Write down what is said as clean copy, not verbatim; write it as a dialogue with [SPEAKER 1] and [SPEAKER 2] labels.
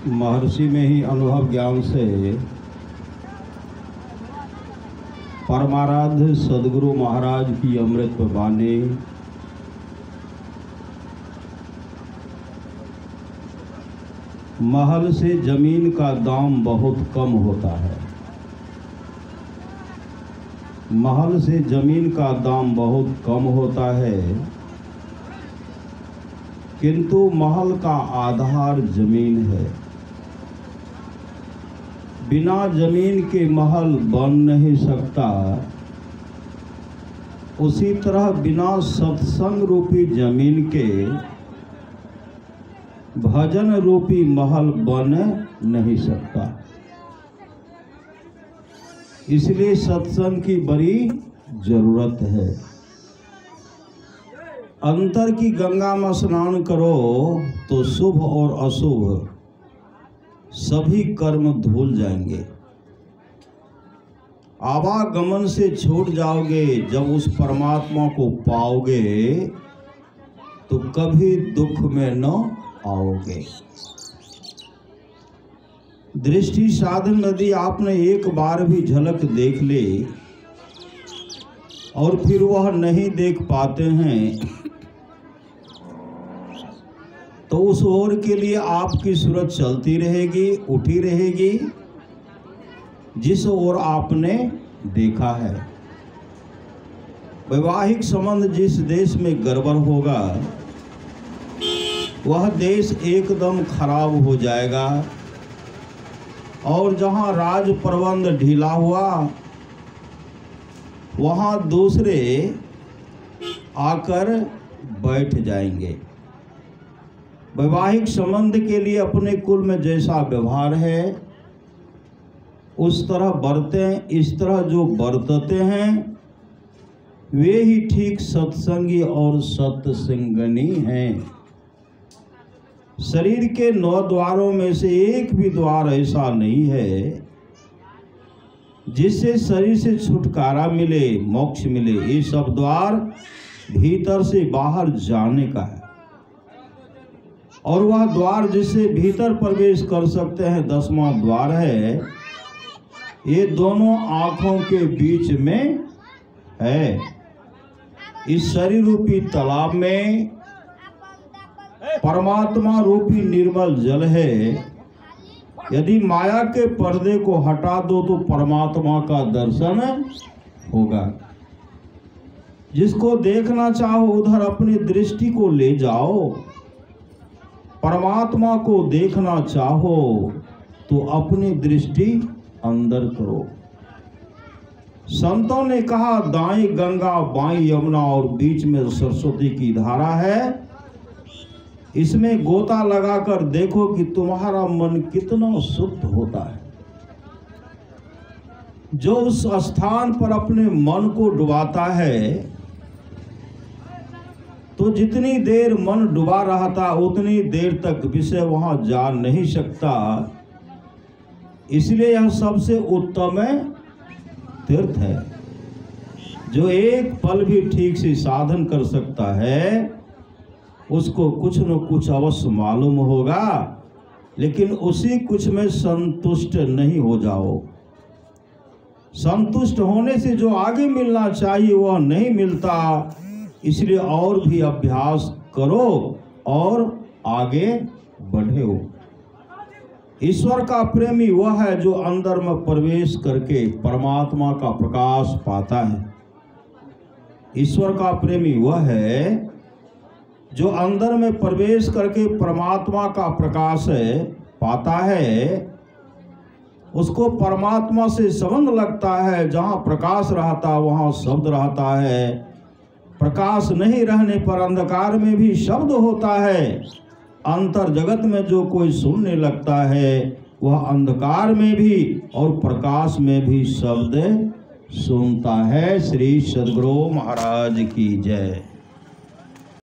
[SPEAKER 1] महर्षि में ही अनुभव ज्ञान से परमाराध्य सदगुरु महाराज की अमृत वाणी महल से जमीन का दाम बहुत कम होता है। महल से जमीन का दाम बहुत कम होता है, किंतु महल का आधार जमीन है। बिना जमीन के महल बन नहीं सकता। उसी तरह बिना सत्संग रूपी जमीन के भजन रूपी महल बन नहीं सकता। इसलिए सत्संग की बड़ी जरूरत है। अंतर की गंगा में स्नान करो तो शुभ और अशुभ सभी कर्म धुल जाएंगे। आवागमन से छूट जाओगे। जब उस परमात्मा को पाओगे तो कभी दुख में न आओगे। दृष्टि साधन यदि आपने एक बार भी झलक देख ले और फिर वह नहीं देख पाते हैं तो उस ओर के लिए आपकी सूरत चलती रहेगी, उठी रहेगी जिस ओर आपने देखा है। वैवाहिक संबंध जिस देश में गड़बड़ होगा वह देश एकदम खराब हो जाएगा। और जहां राज प्रबंध ढीला हुआ वहां दूसरे आकर बैठ जाएंगे। वैवाहिक संबंध के लिए अपने कुल में जैसा व्यवहार है उस तरह बरतें। इस तरह जो बरतते हैं वे ही ठीक सत्संगी और सत्संगनी हैं। शरीर के 9 द्वारों में से एक भी द्वार ऐसा नहीं है जिससे शरीर से छुटकारा मिले, मोक्ष मिले। ये सब द्वार भीतर से बाहर जाने का है। और वह द्वार जिससे भीतर प्रवेश कर सकते हैं 10वां द्वार है। ये दोनों आंखों के बीच में है। इस शरीर रूपी तालाब में परमात्मा रूपी निर्मल जल है। यदि माया के पर्दे को हटा दो तो परमात्मा का दर्शन होगा। जिसको देखना चाहो उधर अपनी दृष्टि को ले जाओ। परमात्मा को देखना चाहो तो अपनी दृष्टि अंदर करो। संतों ने कहा दाएं गंगा बाएं यमुना और बीच में सरस्वती की धारा है। इसमें गोता लगाकर देखो कि तुम्हारा मन कितना शुद्ध होता है। जो उस स्थान पर अपने मन को डुबाता है तो जितनी देर मन डुबा रहता उतनी देर तक विषय वहां जा नहीं सकता। इसलिए यह सबसे उत्तम तीर्थ है। जो एक पल भी ठीक से साधन कर सकता है उसको कुछ न कुछ अवश्य मालूम होगा, लेकिन उसी कुछ में संतुष्ट नहीं हो जाओ। संतुष्ट होने से जो आगे मिलना चाहिए वह नहीं मिलता। इसलिए और भी अभ्यास करो और आगे बढ़ो। ईश्वर का प्रेमी वह है जो अंदर में प्रवेश करके परमात्मा का प्रकाश पाता है। ईश्वर का प्रेमी वह है जो अंदर में प्रवेश करके परमात्मा का प्रकाश पाता है। उसको परमात्मा से संबंध लगता है। जहाँ प्रकाश रहता वहाँ शब्द रहता है। प्रकाश नहीं रहने पर अंधकार में भी शब्द होता है। अंतर जगत में जो कोई सुनने लगता है वह अंधकार में भी और प्रकाश में भी शब्द सुनता है। श्री सद्गुरु महाराज की जय।